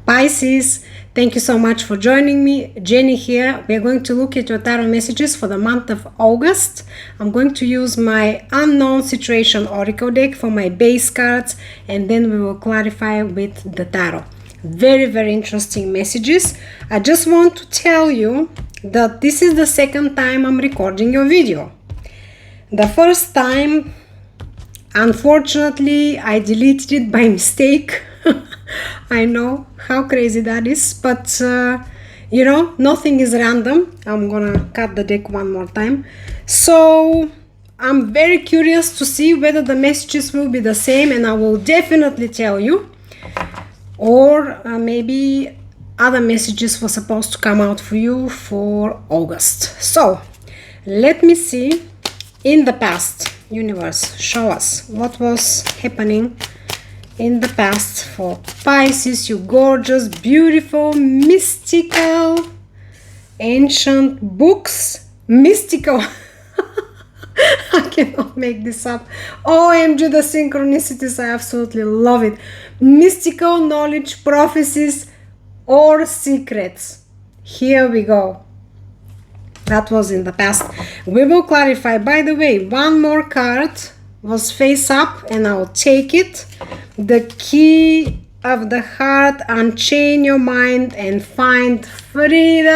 Pisces, thank you so much for joining me. Jenny here. We're going to look at your tarot messages for the month of August. I'm going to use my Unknown Situation Oracle deck for my base cards, and then we will clarify with the tarot. Very, very interesting messages. I just want to tell you that this is the second time I'm recording your video. The first time, unfortunately, I deleted it by mistake. I know how crazy that is, but you know, nothing is random. I'm gonna cut the deck one more time. So I'm very curious to see whether the messages will be the same, and I will definitely tell you. Or maybe other messages were supposed to come out for you for August. So let me see. In the past, universe, show us what was happening in the past for Pisces, you gorgeous, beautiful, mystical, ancient books. Mystical. I cannot make this up. OMG, the synchronicities, I absolutely love it. Mystical knowledge, prophecies, or secrets. Here we go. That was in the past. We will clarify. By the way, one more card was face up, and I'll take it. The key of the heart, unchain your mind and find freedom.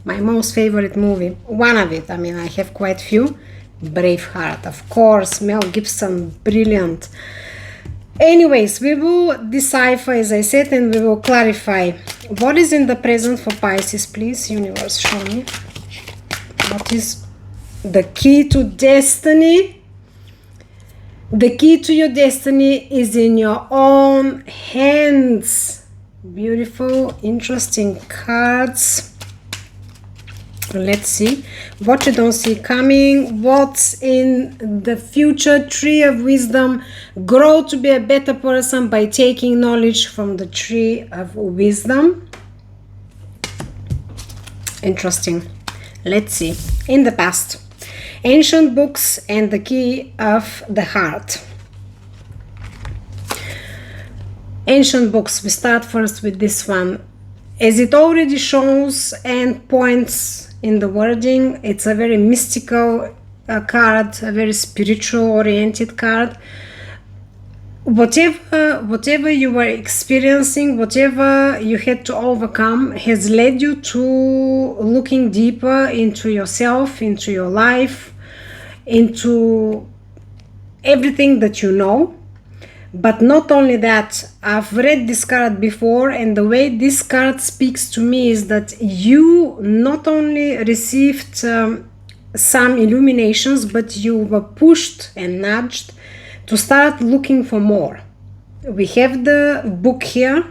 My most favorite movie, one of it. I mean, I have quite few. Braveheart, of course. Mel Gibson, brilliant. Anyways, we will decipher, as I said, and we will clarify what is in the present for Pisces. Please, universe, show me what is the key to destiny. The key to your destiny is in your own hands. Beautiful, interesting cards. Let's see what you don't see coming. What's in the future? Tree of wisdom. Grow to be a better person by taking knowledge from the tree of wisdom. Interesting. Let's see. In the past, ancient books and the key of the heart. Ancient books. We start first with this one. As it already shows and points in the wording, it's a very mystical card, a very spiritual oriented card. Whatever you were experiencing, whatever you had to overcome, has led you to looking deeper into yourself, into your life, into everything that you know. But not only that, I've read this card before, and the way this card speaks to me is that you not only received some illuminations, but you were pushed and nudged to start looking for more. We have the book here.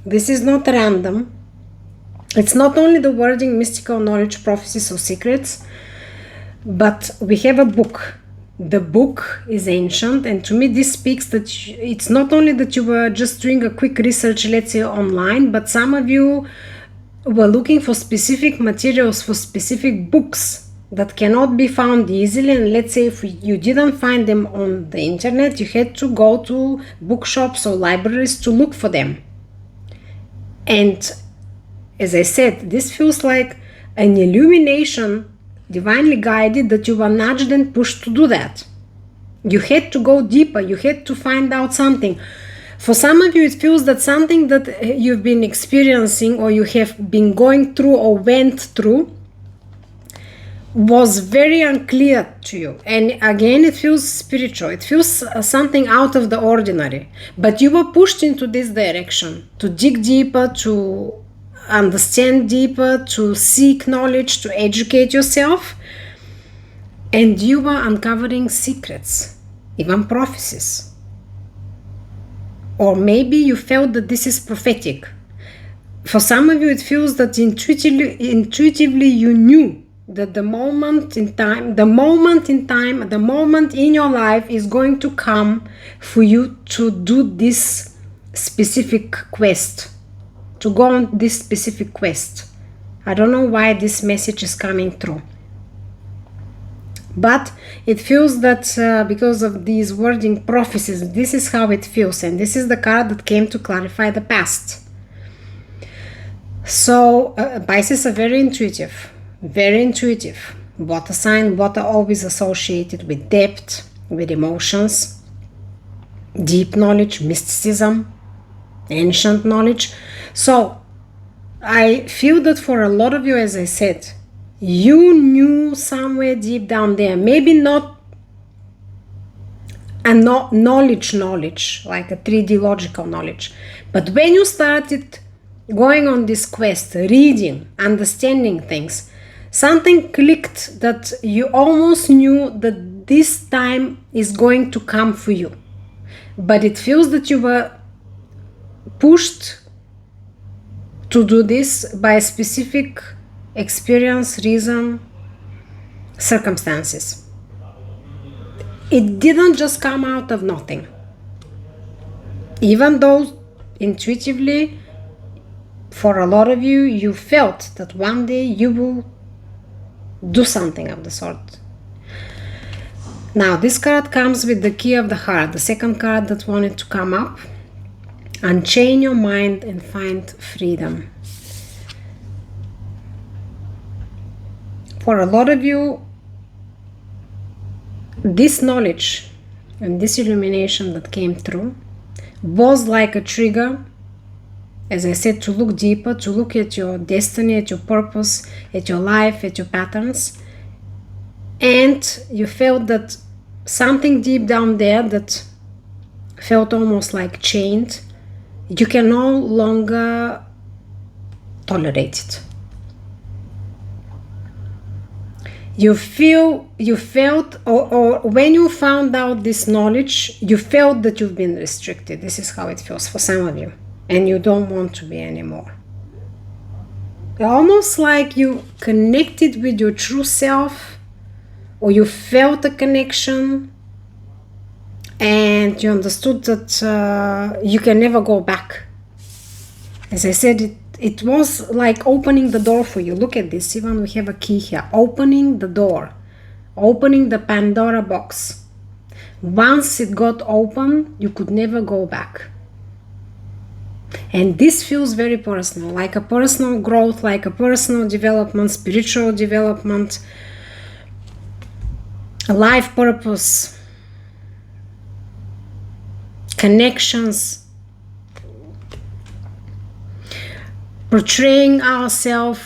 This is not random. It's not only the wording, mystical knowledge, prophecies, or secrets, but we have a book. The book is ancient, and to me this speaks that it's not only that you were just doing a quick research, let's say online, but some of you were looking for specific materials, for specific books that cannot be found easily, and let's say if you didn't find them on the internet, you had to go to bookshops or libraries to look for them. And as I said, this feels like an illumination, divinely guided, that you were nudged and pushed to do that. You had to go deeper. You had to find out something. For some of you, it feels that something that you've been experiencing, or you have been going through or went through, was very unclear to you. And again, it feels spiritual. It feels something out of the ordinary. But you were pushed into this direction, to dig deeper, to understand deeper, to seek knowledge, to educate yourself, and you were uncovering secrets, even prophecies. Or maybe you felt that this is prophetic. For some of you, it feels that intuitively you knew that the moment in your life is going to come for you to do this specific quest, to go on this specific quest. I don't know why this message is coming through. But it feels that because of these wording prophecies, this is how it feels, and this is the card that came to clarify the past. So Pisces are very intuitive, very intuitive. Water sign, water always associated with depth, with emotions, deep knowledge, mysticism, ancient knowledge. So I feel that for a lot of you, as I said, you knew somewhere deep down there, maybe not a knowledge, like a 3D logical knowledge, but when you started going on this quest, reading, understanding things, something clicked that you almost knew that this time is going to come for you. But it feels that you were pushed to do this by a specific experience, reason, circumstances. It didn't just come out of nothing. Even though intuitively, for a lot of you, you felt that one day you will do something of the sort. Now, this card comes with the key of the heart, the second card that wanted to come up. Unchain your mind and find freedom. For a lot of you, this knowledge and this illumination that came through was like a trigger, as I said, to look deeper, to look at your destiny, at your purpose, at your life, at your patterns. And you felt that something deep down there that felt almost like chained, you can no longer tolerate it. You felt, or when you found out this knowledge, you felt that you've been restricted. This is how it feels for some of you, and you don't want to be anymore. Almost like you connected with your true self, or you felt a connection, and you understood that you can never go back. As I said, it was like opening the door for you. Look at this, even we have a key here. Opening the door, opening the Pandora box. Once it got open, you could never go back. And this feels very personal, like a personal growth, like a personal development, spiritual development, a life purpose, connections, portraying ourselves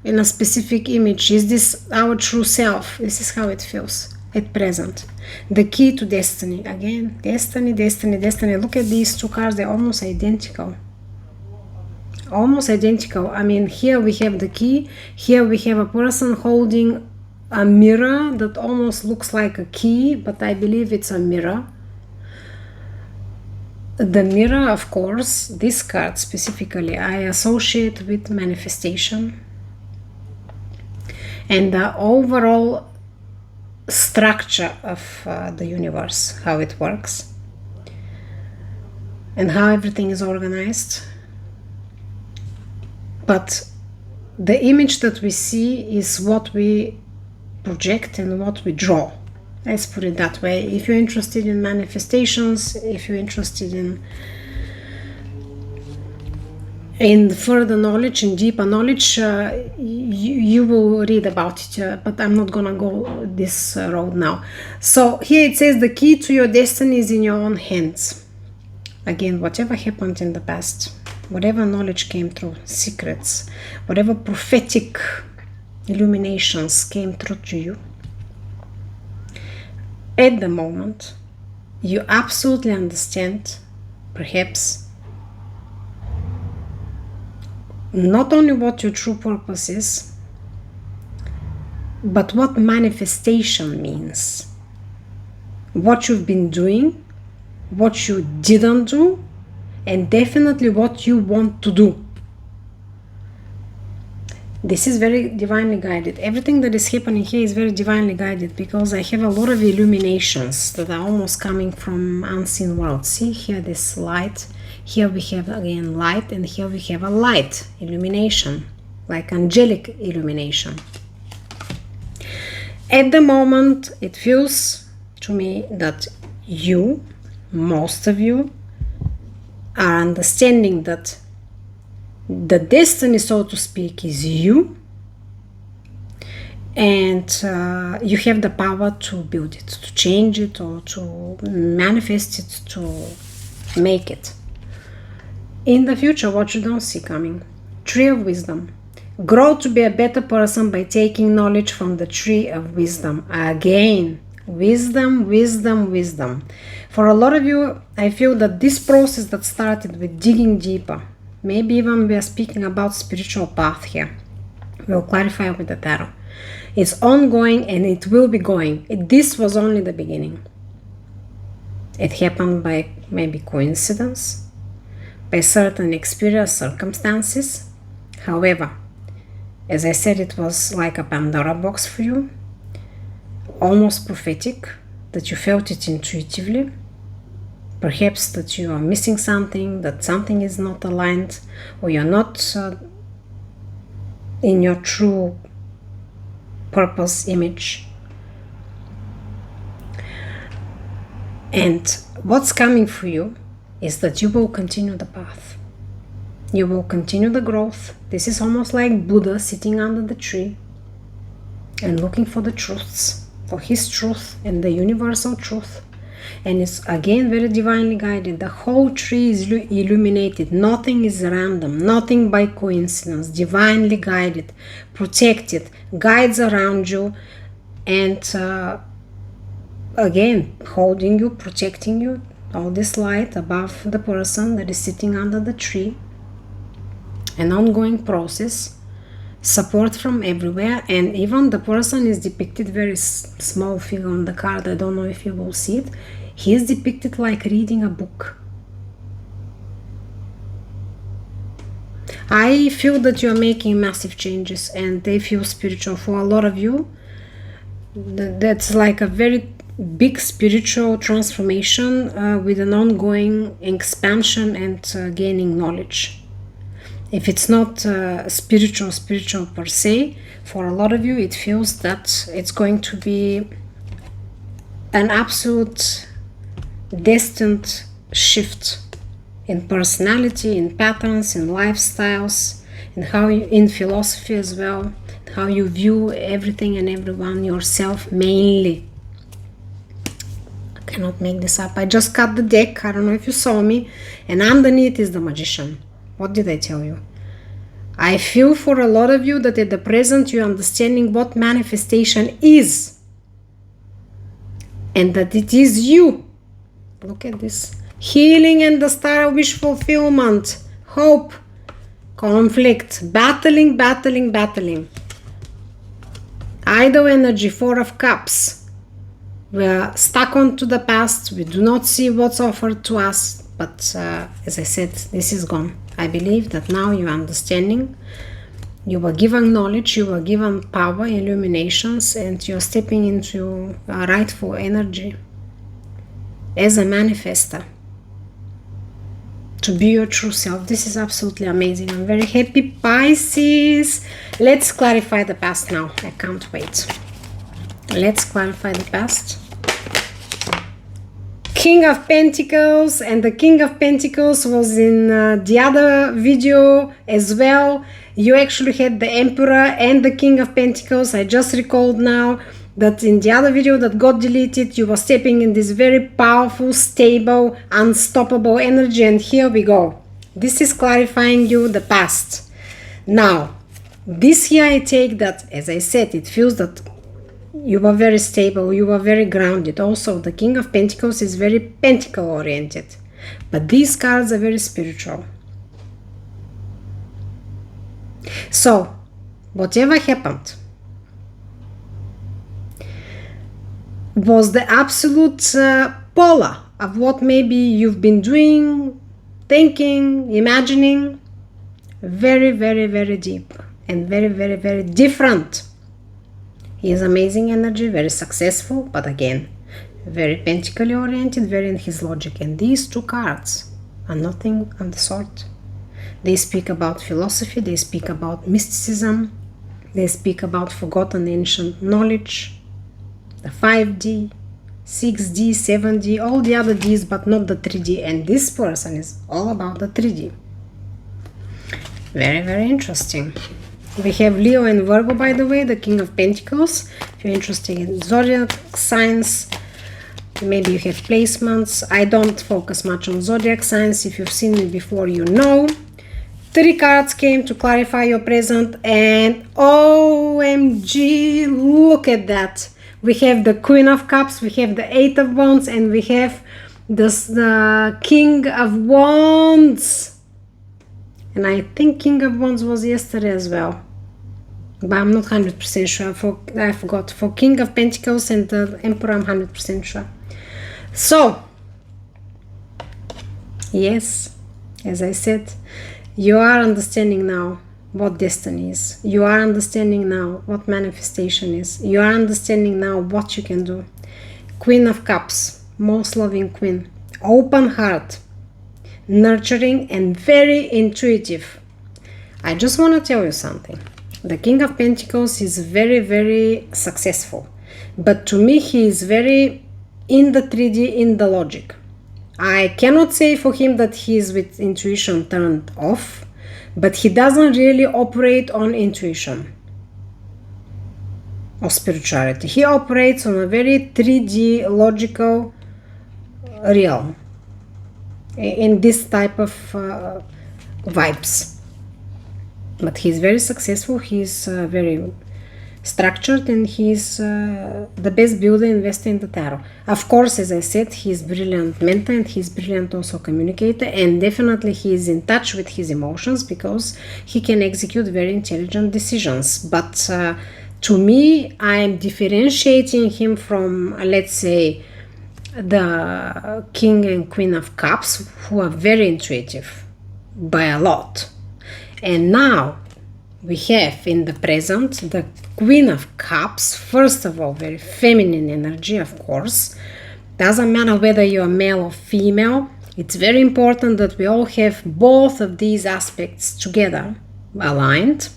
in a specific image. Is this our true self? This is how it feels at present. The key to destiny. Again, destiny, destiny, destiny. Look at these two cards. They're almost identical. Almost identical. I mean, here we have the key. Here we have a person holding a mirror that almost looks like a key, but I believe it's a mirror. The mirror, of course, this card specifically, I associate with manifestation and the overall structure of the universe, how it works and how everything is organized. But the image that we see is what we project and what we draw. Let's put it that way. If you're interested in manifestations, if you're interested in further knowledge, in deeper knowledge, you will read about it, but I'm not gonna go this road now. So here it says the key to your destiny is in your own hands. Again, whatever happened in the past, whatever knowledge came through, secrets, whatever prophetic illuminations came through to you, at the moment, you absolutely understand, perhaps, not only what your true purpose is, but what manifestation means. What you've been doing, what you didn't do, and definitely what you want to do. This is very divinely guided. Everything that is happening here is very divinely guided because I have a lot of illuminations that are almost coming from unseen world. See here this light. Here we have again light, and here we have a light illumination, like angelic illumination. At the moment, it feels to me that you, most of you, are understanding that the destiny, so to speak, is you, and you have the power to build it, to change it, or to manifest it, to make it. In the future, what you don't see coming. Tree of Wisdom. Grow to be a better person by taking knowledge from the Tree of Wisdom. Again, wisdom, wisdom, wisdom. For a lot of you, I feel that this process that started with digging deeper, maybe even we are speaking about spiritual path here. We'll clarify with the tarot. It's ongoing and it will be going. This was only the beginning. It happened by maybe coincidence, by certain experience, circumstances. However, as I said, it was like a Pandora box for you, almost prophetic, that you felt it intuitively. Perhaps that you are missing something, that something is not aligned, or you're not in your true purpose image. And what's coming for you is that you will continue the path. You will continue the growth. This is almost like Buddha sitting under the tree and looking for the truths, for his truth and the universal truth. And it's again very divinely guided. The whole tree is illuminated. Nothing is random, nothing by coincidence. Divinely guided, protected, guides around you, and again holding you, protecting you. All this light above the person that is sitting under the tree. An ongoing process, support from everywhere, and even the person is depicted very small figure on the card. I don't know if you will see it. He is depicted like reading a book. I feel that you are making massive changes and they feel spiritual. For a lot of you, that's like a very big spiritual transformation with an ongoing expansion and gaining knowledge. If it's not spiritual per se, for a lot of you it feels that it's going to be an absolute destined shift in personality, in patterns, in lifestyles, in how you, in philosophy as well, how you view everything and everyone, yourself mainly. I cannot make this up. I just cut the deck. I don't know if you saw me, and underneath is the Magician. What did I tell you? I feel for a lot of you that at the present you're understanding what manifestation is. And that it is you. Look at this. Healing and the star of wish fulfillment. Hope. Conflict. Battling. Idle energy. Four of Cups. We are stuck onto the past. We do not see what's offered to us. But as I said, this is gone. I believe that now you're understanding. You were given knowledge, you were given power, illuminations, and you're stepping into a rightful energy as a manifester to be your true self. This is absolutely amazing. I'm very happy, Pisces. Let's clarify the past now. I can't wait. Let's clarify the past. King of Pentacles, and the King of Pentacles was in the other video as well. You actually had the Emperor and the King of Pentacles. I just recalled now that in the other video that got deleted, you were stepping in this very powerful, stable, unstoppable energy, and here we go. This is clarifying you the past. Now, this here I take that, as I said, it feels that you were very stable, you were very grounded. Also, the King of Pentacles is very pentacle oriented. But these cards are very spiritual. So, whatever happened was the absolute polar of what maybe you've been doing, thinking, imagining. Very, very, very deep and very, very, very different. He is amazing energy, very successful, but again, very pentacly oriented, very in his logic. And these two cards are nothing of the sort. They speak about philosophy, they speak about mysticism, they speak about forgotten ancient knowledge. the 5D, 6D, 7D, all the other Ds, but not the 3D. And this person is all about the 3D. Very, very interesting. We have Leo and Virgo, by the way, the King of Pentacles. If you're interested in zodiac signs, maybe you have placements. I don't focus much on zodiac signs. If you've seen me before, you know. 3 cards came to clarify your present, and OMG, look at that. We have the Queen of Cups, we have the 8 of Wands, and we have the King of Wands. And I think King of Wands was yesterday as well, but I'm not 100% sure. I forgot. For King of Pentacles and the Emperor, I'm 100% sure. So, yes, as I said, you are understanding now what destiny is. You are understanding now what manifestation is. You are understanding now what you can do. Queen of Cups, most loving queen, open heart, nurturing and very intuitive. I just want to tell you something. The King of Pentacles is very, very successful, but to me he is very in the 3D, in the logic. I cannot say for him that he is with intuition turned off, but he doesn't really operate on intuition or spirituality. He operates on a very 3D logical realm, in this type of vibes. But he's very successful, he's very structured, and he's the best builder investor in the tarot. Of course, as I said, he's brilliant mentor and he's brilliant also communicator, and definitely he is in touch with his emotions because he can execute very intelligent decisions. But to me, I'm differentiating him from, let's say, the King and Queen of Cups, who are very intuitive by a lot. And now we have in the present the Queen of Cups. First of all, very feminine energy, of course. Doesn't matter whether you're male or female. It's very important that we all have both of these aspects together, aligned.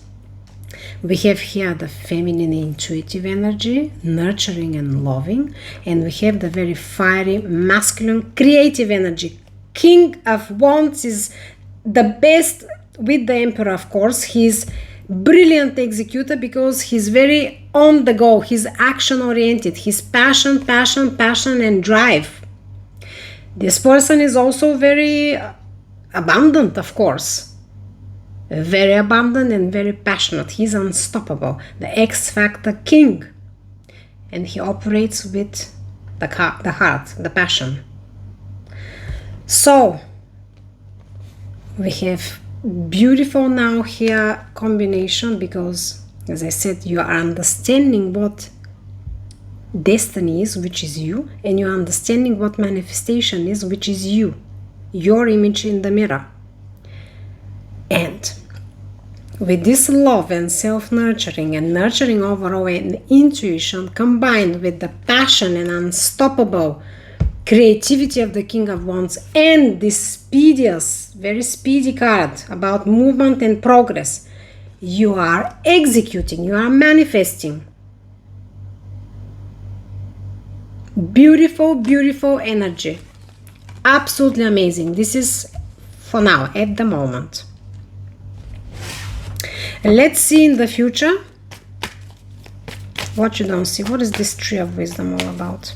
We have here the feminine intuitive energy, nurturing and loving, and we have the very fiery masculine creative energy. King of Wands is the best with the Emperor, of course. He's brilliant executor because he's very on the go. He's action oriented. He's passion and drive. This person is also very abundant, of course. Very abundant and very passionate. He's unstoppable. The X Factor King. And he operates with the heart, the passion. So, we have beautiful now here combination because, as I said, you are understanding what destiny is, which is you, and you're understanding what manifestation is, which is you, your image in the mirror. And with this love and self-nurturing and nurturing overall and intuition combined with the passion and unstoppable creativity of the King of Wands and this very speedy card about movement and progress, you are executing, you are manifesting. Beautiful, beautiful energy. Absolutely amazing. This is for now, at the moment. Let's see in the future what you don't see. What is this Tree of Wisdom all about?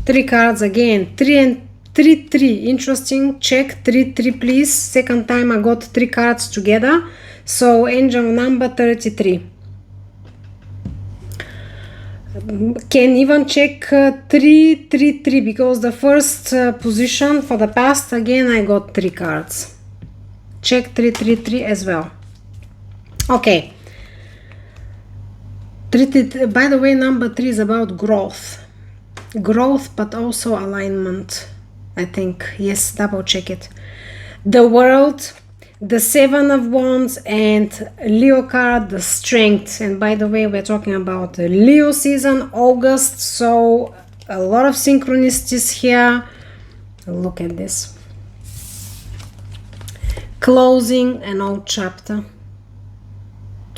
3 cards again. 3 and 3, 3. Interesting. Check 3, 3, please. Second time I got 3 cards together. So angel number 33. Can even check 3, 3, 3 because the first position for the past, again I got 3 cards. Check 3, 3, 3 as well. Okay. By the way, number 3 is about growth. Growth, but also alignment, I think. Yes, double check it. The World, the 7 of Wands, and Leo card, the Strength. And by the way, we're talking about the Leo season, August, so a lot of synchronicities here. Look at this. Closing an old chapter.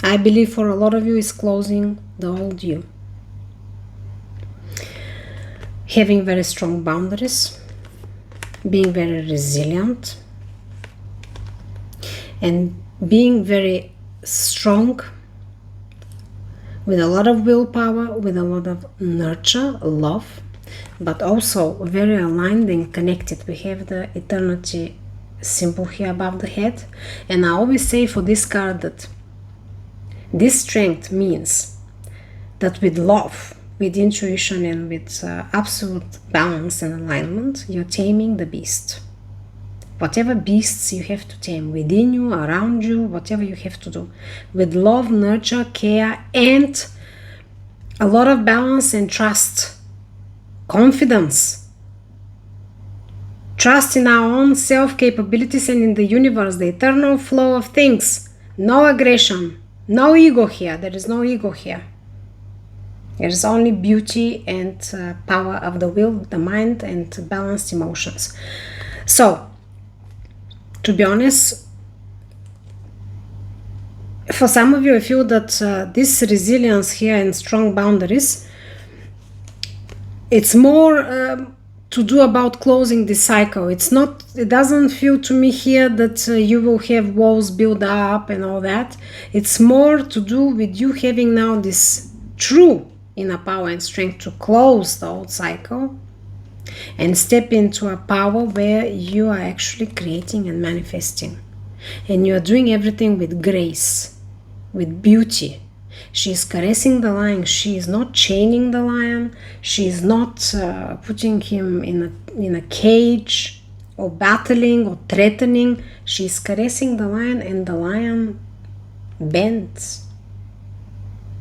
I believe for a lot of you is closing the old you. having very strong boundaries, being very resilient, and being very strong with a lot of willpower, with a lot of nurture, love, but also very aligned and connected. We have the eternity symbol here above the head, and I always say for this card that this strength means that with love, with intuition, and with absolute balance and alignment, you're taming the beast. Whatever beasts you have to tame within you, around you, whatever you have to do, with love, nurture, care, and a lot of balance and trust, confidence, trust in our own self-capabilities and in the universe, the eternal flow of things. No aggression, no ego here. There is no ego here. There is only beauty and power of the will, the mind, and balanced emotions. So, to be honest, for some of you, I feel that this resilience here and strong boundaries, it's more to do about closing this cycle. It doesn't feel to me here that you will have walls built up and all that. It's more to do with you having now this true inner power and strength to close the old cycle and step into a power where you are actually creating and manifesting. And you are doing everything with grace, with beauty. She is caressing the lion. She is not chaining the lion. She is not putting him in a cage or battling or threatening. She is caressing the lion, and the lion bends.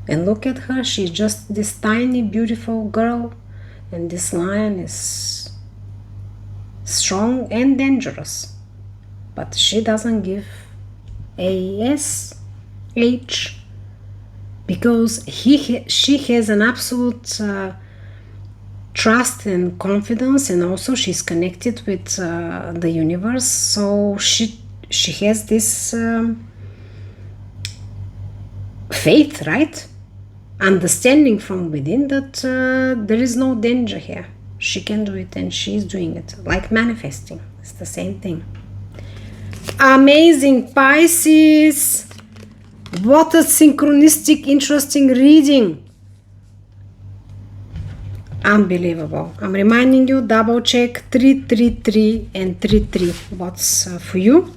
And look at her. She's just this tiny, beautiful girl. And this lion is strong and dangerous. But she doesn't give a S-H, because she has an absolute trust and confidence, and also she's connected with the universe. So she has this faith, right? Understanding from within that there is no danger here. She can do it, and she's doing it. Like manifesting. It's the same thing. Amazing, Pisces. What a synchronistic, interesting reading. Unbelievable. I'm reminding you, double check 333 and 33. What's for you?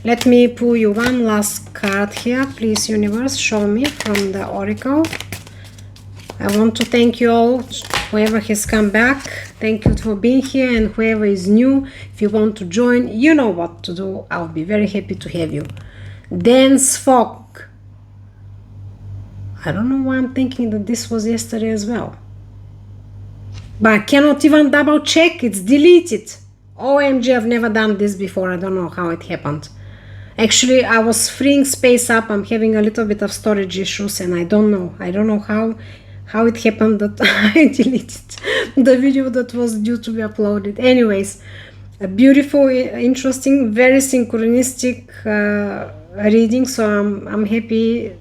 Let me pull you one last card here. Please, universe, show me from the oracle. I want to thank you all, whoever has come back. Thank you for being here, and whoever is new, if you want to join, you know what to do. I'll be very happy to have you. Dense fog. I don't know why I'm thinking that this was yesterday as well. But I cannot even double check. It's deleted. OMG, I've never done this before. I don't know how it happened. Actually, I was freeing space up. I'm having a little bit of storage issues, and I don't know how it happened that I deleted the video that was due to be uploaded. Anyways, a beautiful, interesting, very synchronistic reading. So I'm happy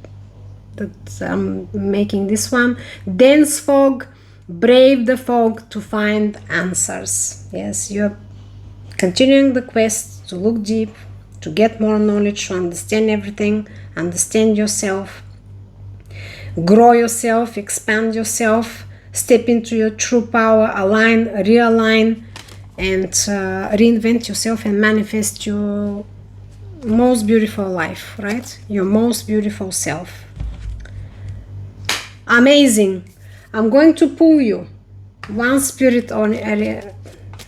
that I'm making this one. Dense fog, brave the fog to find answers. Yes, you're continuing the quest to look deep, to get more knowledge, to understand everything, understand yourself, grow yourself, expand yourself, step into your true power, align, realign, and reinvent yourself and manifest your most beautiful life, right? Your most beautiful self. Amazing. I'm going to pull you one spirit on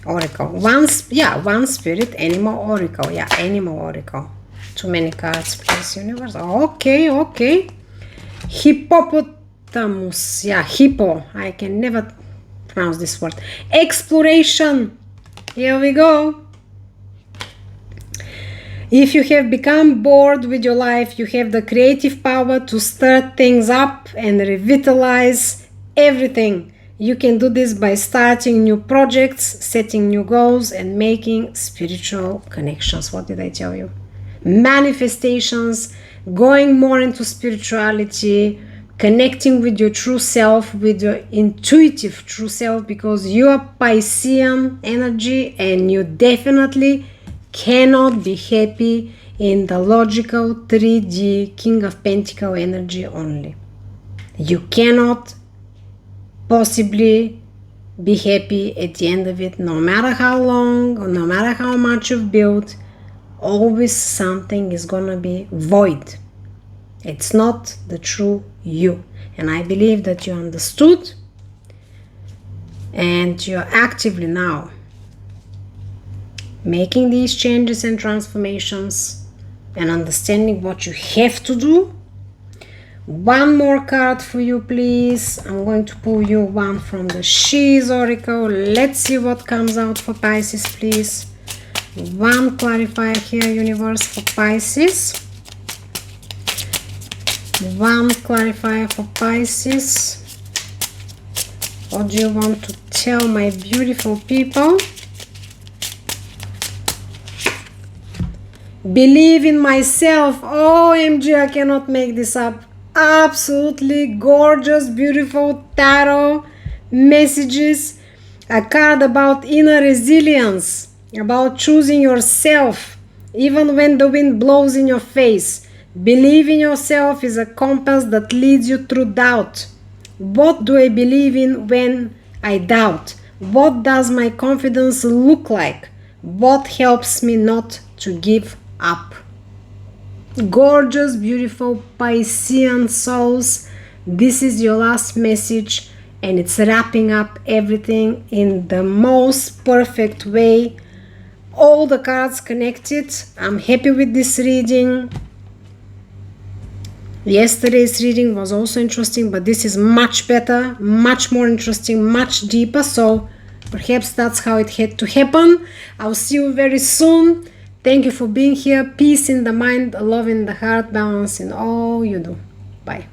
oracle. One spirit animal oracle. Yeah, animal oracle. Too many cards, please, universe. Okay. Hippopotamus. Yeah, hippo. I can never pronounce this word. Exploration. Here we go. If you have become bored with your life, you have the creative power to stir things up and revitalize everything. You can do this by starting new projects, setting new goals, and making spiritual connections. What did I tell you? Manifestations, going more into spirituality, connecting with your true self, with your intuitive true self, because you are Piscean energy and you definitely cannot be happy in the logical 3D King of Pentacle energy only. You cannot possibly be happy at the end of it, no matter how long or no matter how much you've built. Always something is gonna be void. It's not the true you. And I believe that you understood and you're actively now making these changes and transformations and understanding what you have to do. One more card for you, please. I'm going to pull you one from the She's Oracle. Let's see what comes out for Pisces, please. One clarifier here, universe, for Pisces. One clarifier for Pisces. What do you want to tell my beautiful people? Believe in myself. OMG, I cannot make this up. Absolutely gorgeous, beautiful tarot messages. A card about inner resilience, about choosing yourself even when the wind blows in your face. Believe in yourself is a compass that leads you through doubt. What do I believe in when I doubt? What does my confidence look like? What helps me not to give up? Gorgeous, beautiful Piscean souls. This is your last message and it's wrapping up everything in the most perfect way. All the cards connected. I'm happy with this reading. Yesterday's reading was also interesting, but this is much better, much more interesting, much deeper. So perhaps that's how it had to happen. I'll see you very soon. Thank you for being here. Peace in the mind, love in the heart, balance in all you do. Bye.